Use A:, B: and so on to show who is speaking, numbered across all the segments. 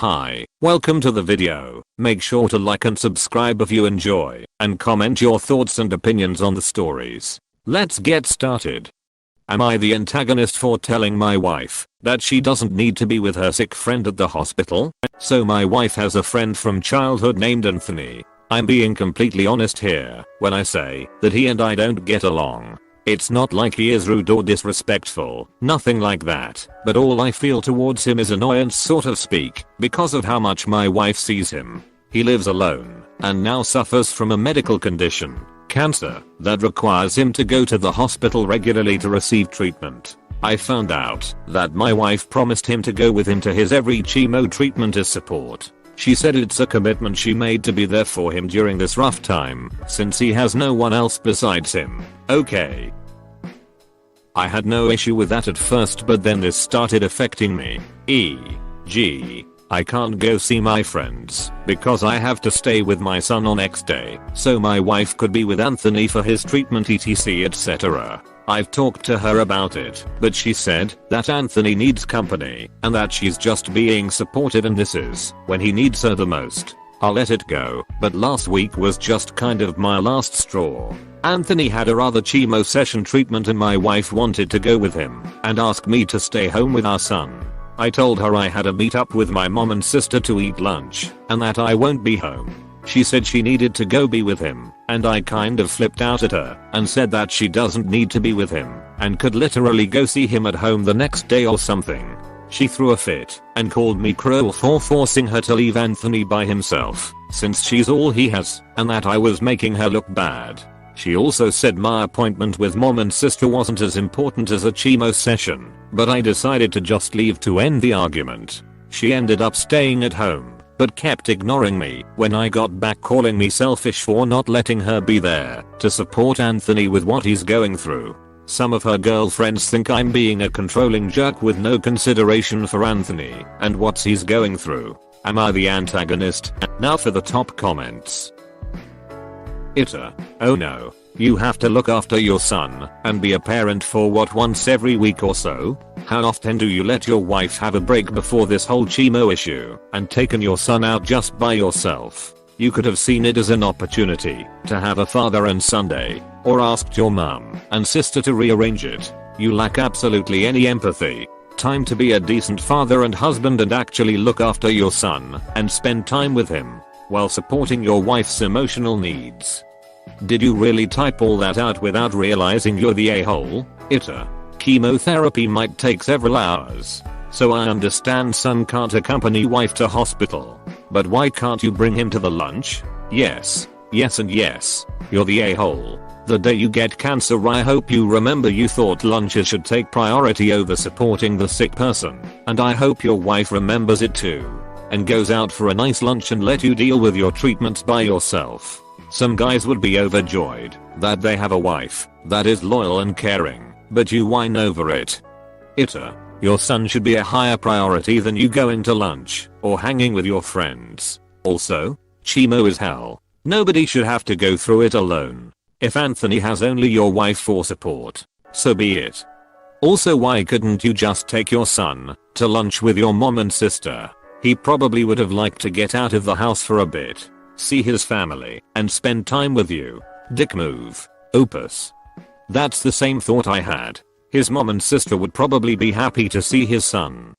A: Hi, welcome to the video. Make sure to like and subscribe if you enjoy, and comment your thoughts and opinions on the stories. Let's get started. Am I the antagonist for telling my wife that she doesn't need to be with her sick friend at the hospital? So my wife has a friend from childhood named Anthony. I'm being completely honest here when I say that he and I don't get along. It's not like he is rude or disrespectful, nothing like that, but all I feel towards him is annoyance sort of speak, because of how much my wife sees him. He lives alone, and now suffers from a medical condition, cancer, that requires him to go to the hospital regularly to receive treatment. I found out that my wife promised him to go with him to his every chemo treatment as support. She said it's a commitment she made to be there for him during this rough time, since he has no one else besides him. Okay. I had no issue with that at first, but then this started affecting me. E.g., I can't go see my friends because I have to stay with my son on X day, so my wife could be with Anthony for his treatment etc etc. I've talked to her about it, but she said that Anthony needs company and that she's just being supportive, and this is when he needs her the most. I'll let it go, but last week was just kind of my last straw. Anthony had a rather chemo session treatment and my wife wanted to go with him and asked me to stay home with our son. I told her I had a meet up with my mom and sister to eat lunch and that I won't be home. She said she needed to go be with him, and I kind of flipped out at her and said that she doesn't need to be with him and could literally go see him at home the next day or something. She threw a fit and called me cruel for forcing her to leave Anthony by himself, since she's all he has, and that I was making her look bad. She also said my appointment with mom and sister wasn't as important as a chemo session, but I decided to just leave to end the argument. She ended up staying at home, but kept ignoring me when I got back, calling me selfish for not letting her be there to support Anthony with what he's going through. Some of her girlfriends think I'm being a controlling jerk with no consideration for Anthony and what he's going through. Am I the antagonist? Now for the top comments. AITA. Oh no, you have to look after your son and be a parent for what, once every week or so? How often do you let your wife have a break before this whole chemo issue and taken your son out just by yourself? You could have seen it as an opportunity to have a father and son day, or asked your mom and sister to rearrange it. You lack absolutely any empathy. Time to be a decent father and husband and actually look after your son and spend time with him while supporting your wife's emotional needs. Did you really type all that out without realizing you're the a-hole? AITA. Chemotherapy might take several hours, so I understand son can't accompany wife to hospital. But why can't you bring him to the lunch? Yes, yes and yes. You're the a-hole. The day you get cancer, I hope you remember you thought lunches should take priority over supporting the sick person, and I hope your wife remembers it too and goes out for a nice lunch and let you deal with your treatments by yourself. Some guys would be overjoyed that they have a wife that is loyal and caring, but you whine over it. AITA. Your son should be a higher priority than you going to lunch or hanging with your friends. Also, chemo is hell. Nobody should have to go through it alone. If Anthony has only your wife for support, so be it. Also, why couldn't you just take your son to lunch with your mom and sister? He probably would have liked to get out of the house for a bit, see his family, and spend time with you. Dick move. Opus. That's the same thought I had. His mom and sister would probably be happy to see his son.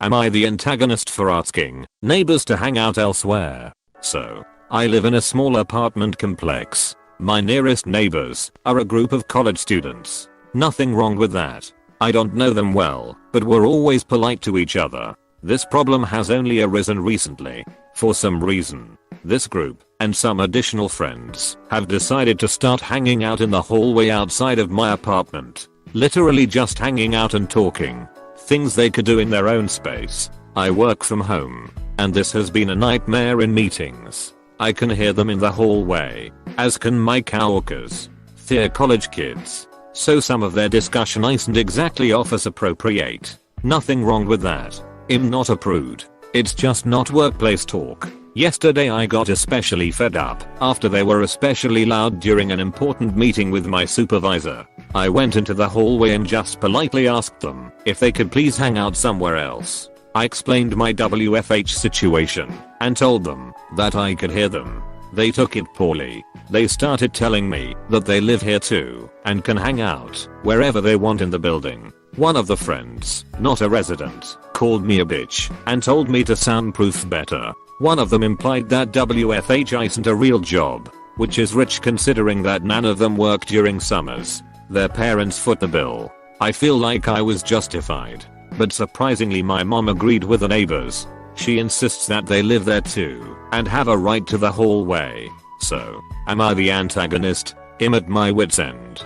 A: Am I the antagonist for asking neighbors to hang out elsewhere? So, I live in a small apartment complex. My nearest neighbors are a group of college students. Nothing wrong with that. I don't know them well, but we're always polite to each other. This problem has only arisen recently. For some reason, this group and some additional friends have decided to start hanging out in the hallway outside of my apartment. Literally just hanging out and talking. Things they could do in their own space. I work from home, and this has been a nightmare in meetings. I can hear them in the hallway, as can my coworkers. They're college kids, so some of their discussion isn't exactly office appropriate. Nothing wrong with that. I'm not a prude. It's just not workplace talk. Yesterday I got especially fed up after they were especially loud during an important meeting with my supervisor. I went into the hallway and just politely asked them if they could please hang out somewhere else. I explained my WFH situation and told them that I could hear them. They took it poorly. They started telling me that they live here too and can hang out wherever they want in the building. One of the friends, not a resident, called me a bitch and told me to soundproof better. One of them implied that WFH isn't a real job, which is rich considering that none of them work during summers. Their parents foot the bill. I feel like I was justified. But surprisingly my mom agreed with the neighbors. She insists that they live there too and have a right to the hallway. So, am I the antagonist? I'm at my wit's end.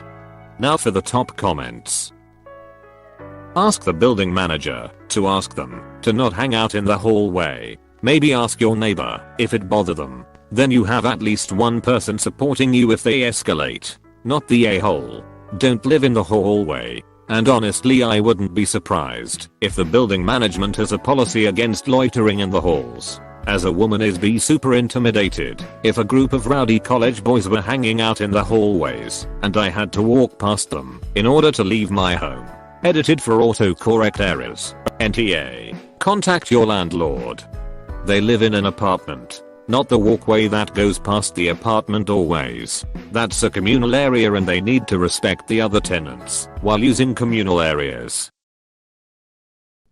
A: Now for the top comments. Ask the building manager to ask them to not hang out in the hallway. Maybe ask your neighbor if it bother them. Then you have at least one person supporting you if they escalate. Not the a-hole. Don't live in the hallway. And honestly I wouldn't be surprised if the building management has a policy against loitering in the halls. As a woman I'd be super intimidated if a group of rowdy college boys were hanging out in the hallways and I had to walk past them in order to leave my home. Edited for autocorrect errors. NTA. Contact your landlord. They live in an apartment, not the walkway that goes past the apartment doorways. That's a communal area and they need to respect the other tenants while using communal areas.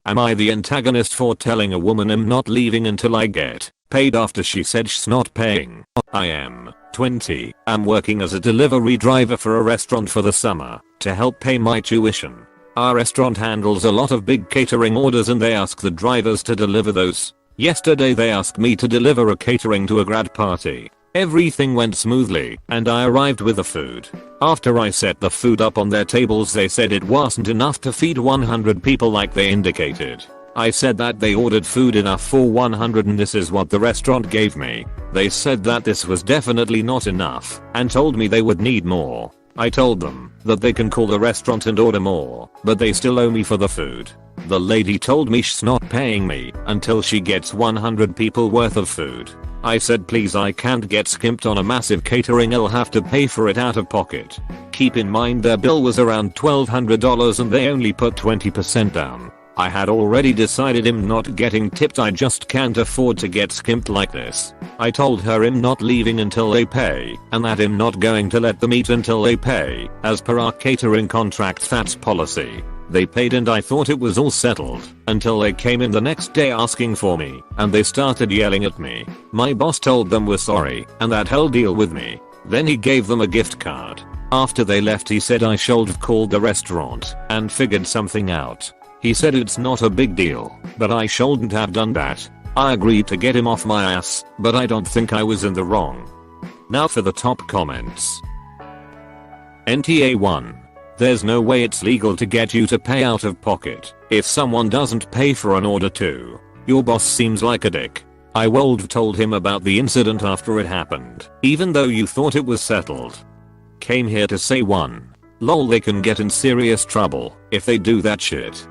A: Am I the antagonist for telling a woman I'm not leaving until I get paid after she said she's not paying? I am 20. I'm working as a delivery driver for a restaurant for the summer to help pay my tuition. Our restaurant handles a lot of big catering orders and they ask the drivers to deliver those. Yesterday they asked me to deliver a catering to a grad party. Everything went smoothly and I arrived with the food. After I set the food up on their tables they said it wasn't enough to feed 100 people like they indicated. I said that they ordered food enough for 100 and this is what the restaurant gave me. They said that this was definitely not enough and told me they would need more. I told them that they can call the restaurant and order more, but they still owe me for the food. The lady told me she's not paying me until she gets 100 people worth of food. I said please I can't get skimped on a massive catering, I'll have to pay for it out of pocket. Keep in mind their bill was around $1,200 and they only put 20% down. I had already decided I'm not getting tipped, I just can't afford to get skimped like this. I told her I'm not leaving until they pay and that I'm not going to let them eat until they pay. As per our catering contract that's policy. They paid and I thought it was all settled until they came in the next day asking for me and they started yelling at me. My boss told them we're sorry and that he'll deal with me. Then he gave them a gift card. After they left he said I should have called the restaurant and figured something out. He said it's not a big deal, but I shouldn't have done that. I agreed to get him off my ass, but I don't think I was in the wrong. Now for the top comments. NTA 1. There's no way it's legal to get you to pay out of pocket if someone doesn't pay for an order too. Your boss seems like a dick. I would have told him about the incident after it happened, even though you thought it was settled. Came here to say 1. Lol, they can get in serious trouble if they do that shit.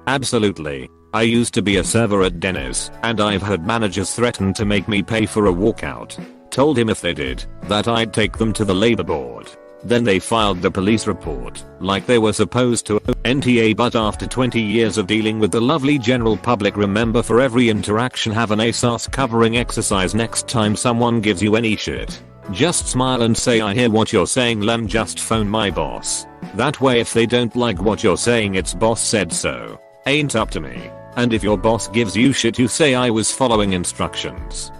A: Absolutely. I used to be a server at Denny's and I've heard managers threaten to make me pay for a walkout. Told him if they did, that I'd take them to the labor board. Then they filed the police report, like they were supposed to. NTA, but after 20 years of dealing with the lovely general public, remember for every interaction have an ASAS covering exercise. Next time someone gives you any shit, just smile and say I hear what you're saying, lem just phone my boss. That way if they don't like what you're saying it's boss said so. Ain't up to me. And if your boss gives you shit you say I was following instructions.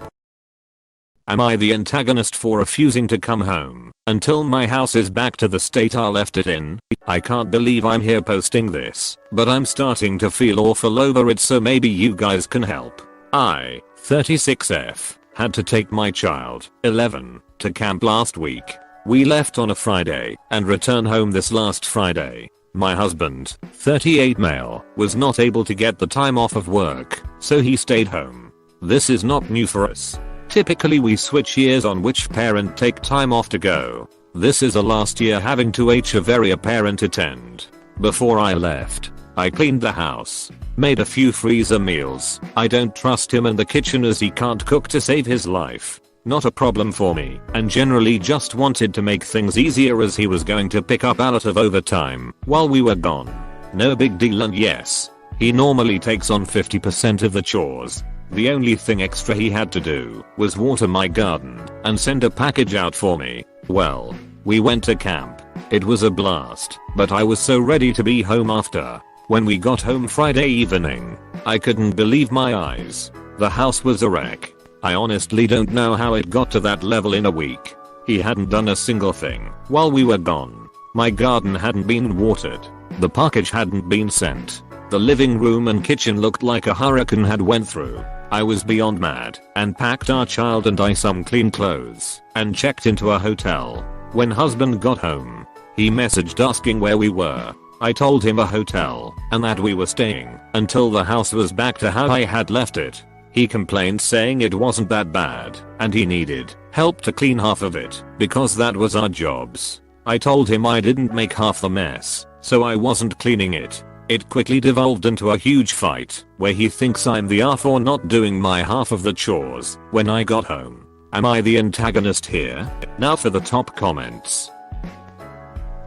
A: Am I the antagonist for refusing to come home until my house is back to the state I left it in? I can't believe I'm here posting this, but I'm starting to feel awful over it, so maybe you guys can help. I, 36F, had to take my child, 11, to camp last week. We left on a Friday and returned home this last Friday. My husband, 38 male, was not able to get the time off of work, so he stayed home. This is not new for us. Typically we switch years on which parent take time off to go. This is a last year having to a very parent attend. Before I left, I cleaned the house, made a few freezer meals. I don't trust him in the kitchen as he can't cook to save his life. Not a problem for me, and generally just wanted to make things easier as he was going to pick up a lot of overtime while we were gone. No big deal, and yes, He normally takes on 50% of the chores. The only thing extra he had to do was water my garden and send a package out for me. Well, we went to camp. It was a blast, but I was so ready to be home after. When we got home Friday evening, I couldn't believe my eyes. The house was a wreck. I honestly don't know how it got to that level in a week. He hadn't done a single thing while we were gone. My garden hadn't been watered. The package hadn't been sent. The living room and kitchen looked like a hurricane had went through. I was beyond mad and packed our child and I some clean clothes and checked into a hotel. When husband got home, he messaged asking where we were. I told him a hotel and that we were staying until the house was back to how I had left it. He complained saying it wasn't that bad and he needed help to clean half of it because that was our jobs. I told him I didn't make half the mess, so I wasn't cleaning it. It quickly devolved into a huge fight where he thinks I'm the ass for not doing my half of the chores when I got home. Am I the antagonist here? Now for the top comments.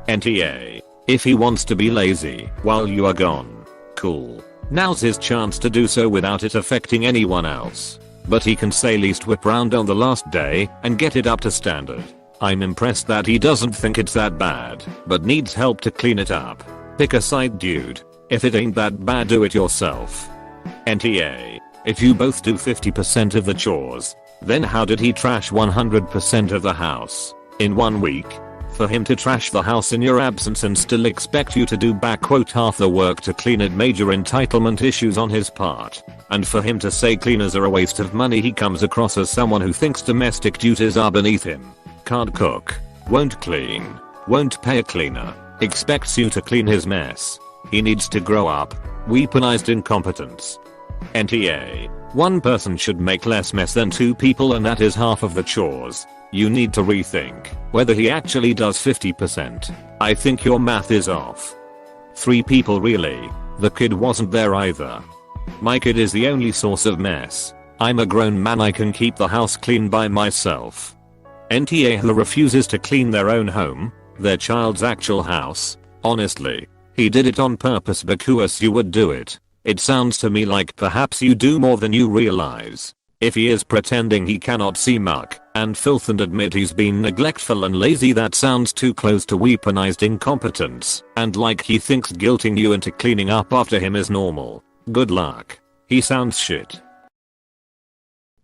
A: NTA. If he wants to be lazy while you are gone, cool. Now's his chance to do so without it affecting anyone else. But he can say least whip round on the last day and get it up to standard. I'm impressed that he doesn't think it's that bad, but needs help to clean it up. Pick a side, dude. If it ain't that bad, do it yourself. NTA. If you both do 50% of the chores, then how did he trash 100% of the house in 1 week? For him to trash the house in your absence and still expect you to do half the work to clean it, major entitlement issues on his part. And for him to say cleaners are a waste of money, he comes across as someone who thinks domestic duties are beneath him. Can't cook, won't clean, won't pay a cleaner, expects you to clean his mess. He needs to grow up. Weaponized incompetence. NTA. One person should make less mess than two people and that is half of the chores. You need to rethink whether he actually does 50%. I think your math is off. 3 people really? The kid wasn't there either. My kid is the only source of mess. I'm a grown man, I can keep the house clean by myself. NTA. Who refuses to clean their own home, their child's actual house? Honestly, he did it on purpose because you would do it. It sounds to me like perhaps you do more than you realize. If he is pretending he cannot see muck and filth and admit he's been neglectful and lazy, that sounds too close to weaponized incompetence and like he thinks guilting you into cleaning up after him is normal. Good luck. He sounds shit.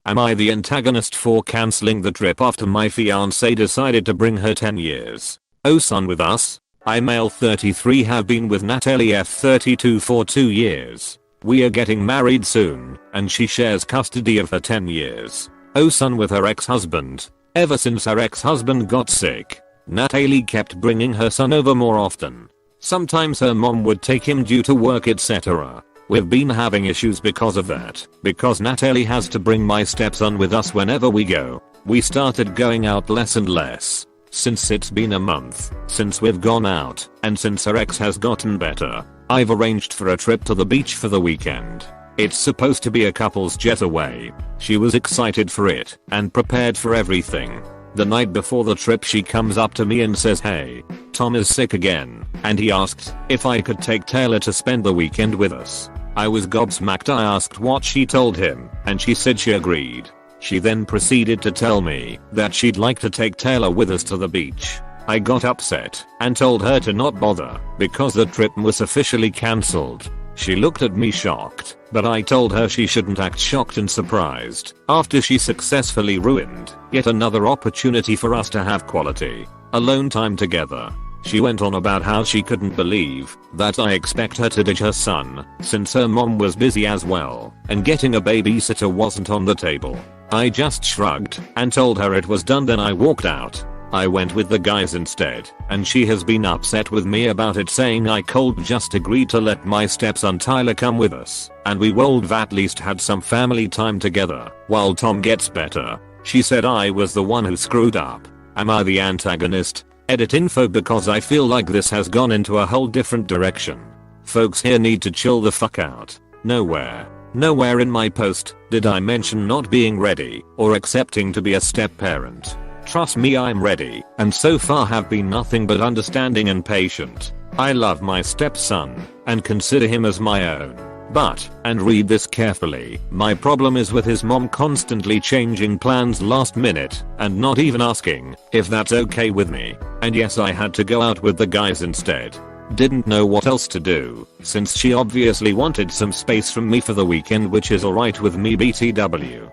A: Am I the antagonist for cancelling the trip after my fiancée decided to bring her 10 years old son with us? I, male 33, have been with Natalie F 32 for 2 years. We are getting married soon, and she shares custody of her 10 years old son with her ex-husband. Ever since her ex-husband got sick, Natalie kept bringing her son over more often. Sometimes her mom would take him due to work, etc. We've been having issues because of that, because Natalie has to bring my stepson with us whenever we go. We started going out less and less. Since it's been a month since we've gone out, and since her ex has gotten better, I've arranged for a trip to the beach for the weekend. It's supposed to be a couple's getaway. She was excited for it and prepared for everything. The night before the trip, she comes up to me and says, "Hey, Tom is sick again," and he asked if I could take Taylor to spend the weekend with us. I was gobsmacked. I asked what she told him, and she said she agreed. She then proceeded to tell me that she'd like to take Taylor with us to the beach. I got upset and told her to not bother because the trip was officially cancelled. She looked at me shocked, but I told her she shouldn't act shocked and surprised after she successfully ruined yet another opportunity for us to have quality alone time together. She went on about how she couldn't believe that I expect her to ditch her son since her mom was busy as well and getting a babysitter wasn't on the table. I just shrugged and told her it was done, then I walked out. I went with the guys instead, and she has been upset with me about it, saying I could just agreed to let my stepson Tyler come with us and we would at least had some family time together while Tom gets better. She said I was the one who screwed up. Am I the antagonist? Edit info because I feel like this has gone into a whole different direction. Folks here need to chill the fuck out. Nowhere in my post did I mention not being ready or accepting to be a step parent. Trust me, I'm ready and so far have been nothing but understanding and patient. I love my stepson and consider him as my own. But, and read this carefully, my problem is with his mom constantly changing plans last minute and not even asking if that's okay with me. And yes, I had to go out with the guys instead. Didn't know what else to do, since she obviously wanted some space from me for the weekend, which is alright with me BTW.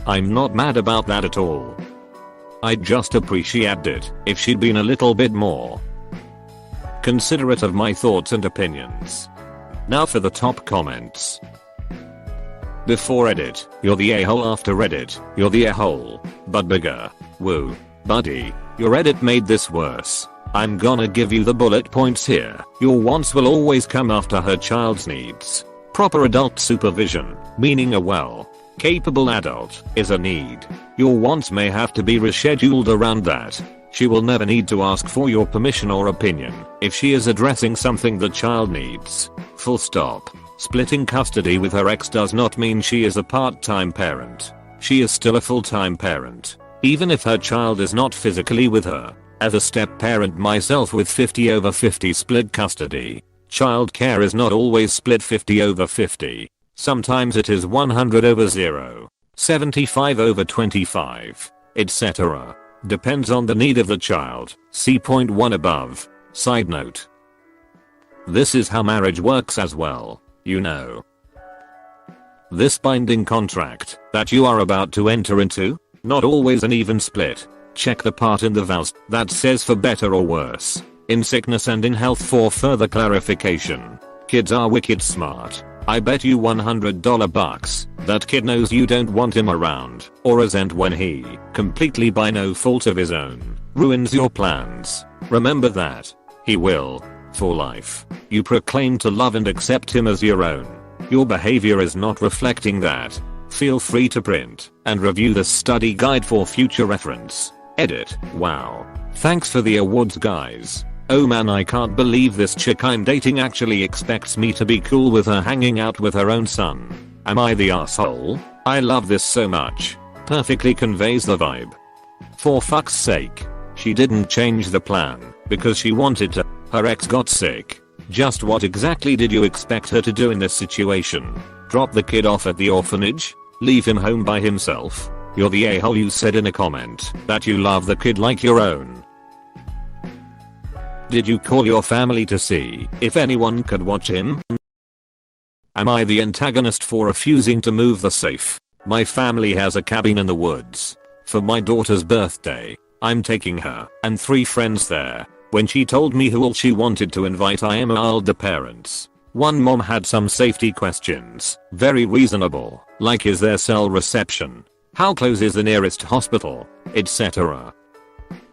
A: I'm not mad about that at all. I'd just appreciate it if she'd been a little bit more considerate of my thoughts and opinions. Now for the top comments. Before edit, you're the a-hole. After edit, you're the a-hole, but bigger. Woo. Buddy, your edit made this worse. I'm gonna give you the bullet points here. Your wants will always come after her child's needs. Proper adult supervision, meaning a capable adult, is a need. Your wants may have to be rescheduled around that. She will never need to ask for your permission or opinion if she is addressing something the child needs. Full stop. Splitting custody with her ex does not mean she is a part-time parent. She is still a full-time parent, even if her child is not physically with her. As a step-parent myself with 50/50 split custody, child care is not always split 50/50. Sometimes it is 100/0, 75/25, etc. Depends on the need of the child. See point 1 above. Side note. This is how marriage works as well, you know. This binding contract that you are about to enter into, not always an even split. Check the part in the vows that says for better or worse, in sickness and in health for further clarification. Kids are wicked smart. I bet you $100 that kid knows you don't want him around or resent when he, completely by no fault of his own, ruins your plans. Remember that. He will. For life. You proclaim to love and accept him as your own. Your behavior is not reflecting that. Feel free to print and review the study guide for future reference. Edit. Wow. Thanks for the awards, guys. Oh man, I can't believe this chick I'm dating actually expects me to be cool with her hanging out with her own son. Am I the asshole? I love this so much. Perfectly conveys the vibe. For fuck's sake. She didn't change the plan because she wanted to. Her ex got sick. Just what exactly did you expect her to do in this situation? Drop the kid off at the orphanage? Leave him home by himself? You're the a-hole. You said in a comment that you love the kid like your own. Did you call your family to see if anyone could watch him? Am I the antagonist for refusing to move the safe? My family has a cabin in the woods. For my daughter's birthday, I'm taking her and 3 friends there. When she told me who all she wanted to invite, I emailed the parents. One mom had some safety questions. Very reasonable, like is there cell reception? How close is the nearest hospital? Etc.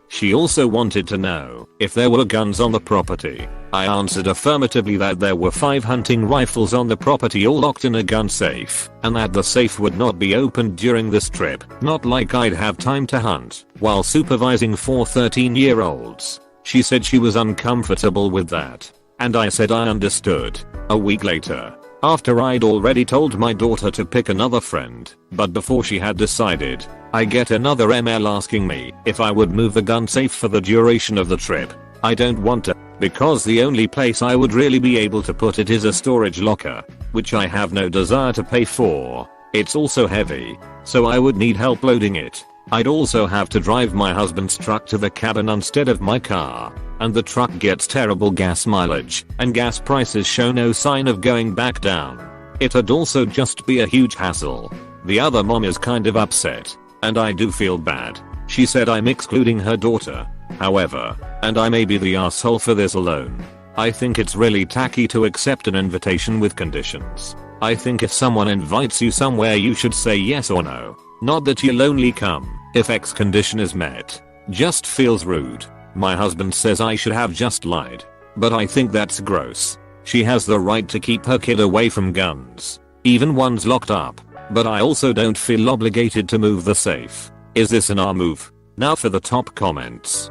A: She also wanted to know if there were guns on the property. I answered affirmatively that there were 5 hunting rifles on the property, all locked in a gun safe, and that the safe would not be opened during this trip. Not like I'd have time to hunt while supervising 4 13-year-olds. She said she was uncomfortable with that, and I said I understood. A week later, after I'd already told my daughter to pick another friend, but before she had decided, I get another email asking me if I would move the gun safe for the duration of the trip. I don't want to, because the only place I would really be able to put it is a storage locker, which I have no desire to pay for. It's also heavy, so I would need help loading it. I'd also have to drive my husband's truck to the cabin instead of my car, and the truck gets terrible gas mileage, and gas prices show no sign of going back down. It'd also just be a huge hassle. The other mom is kind of upset, and I do feel bad. She said I'm excluding her daughter. However, and I may be the asshole for this alone, I think it's really tacky to accept an invitation with conditions. I think if someone invites you somewhere, you should say yes or no. Not that you'll only come if X condition is met. Just feels rude. My husband says I should have just lied, but I think that's gross. She has the right to keep her kid away from guns, even ones locked up, but I also don't feel obligated to move the safe. Is this an R move? Now for the top comments.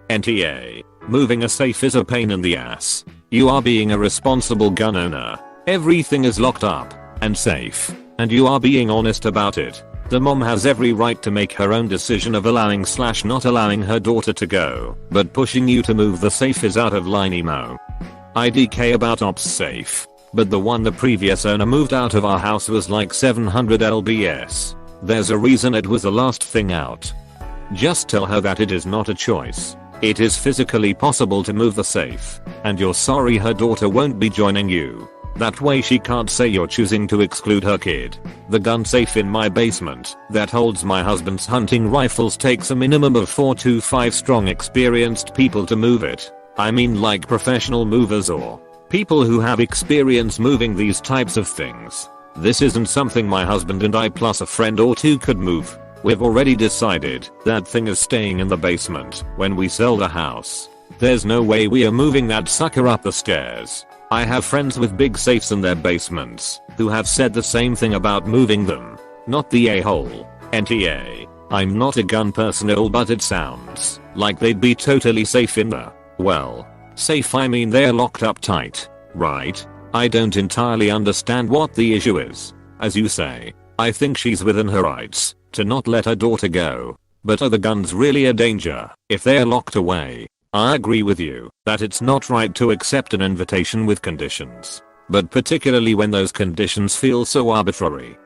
A: NTA. Moving a safe is a pain in the ass. You are being a responsible gun owner. Everything is locked up and safe, and you are being honest about it. The mom has every right to make her own decision of allowing/not allowing her daughter to go, but pushing you to move the safe is out of line emo. IDK about ops safe. but the one the previous owner moved out of our house was like 700 lbs. There's a reason it was the last thing out. Just tell her that it is not a choice. It is physically possible to move the safe, and you're sorry her daughter won't be joining you. That way she can't say you're choosing to exclude her kid. The gun safe in my basement that holds my husband's hunting rifles takes a minimum of 4 to 5 strong experienced people to move it. I mean like professional movers or people who have experience moving these types of things. This isn't something my husband and I plus a friend or two could move. We've already decided that thing is staying in the basement when we sell the house. There's no way we are moving that sucker up the stairs. I have friends with big safes in their basements who have said the same thing about moving them. Not the a-hole. NTA. I'm not a gun personnel, but it sounds like they'd be totally safe in the, well, safe I mean they're locked up tight, right? I don't entirely understand what the issue is. As you say, I think she's within her rights to not let her daughter go. But are the guns really a danger if they're locked away? I agree with you that it's not right to accept an invitation with conditions, but particularly when those conditions feel so arbitrary.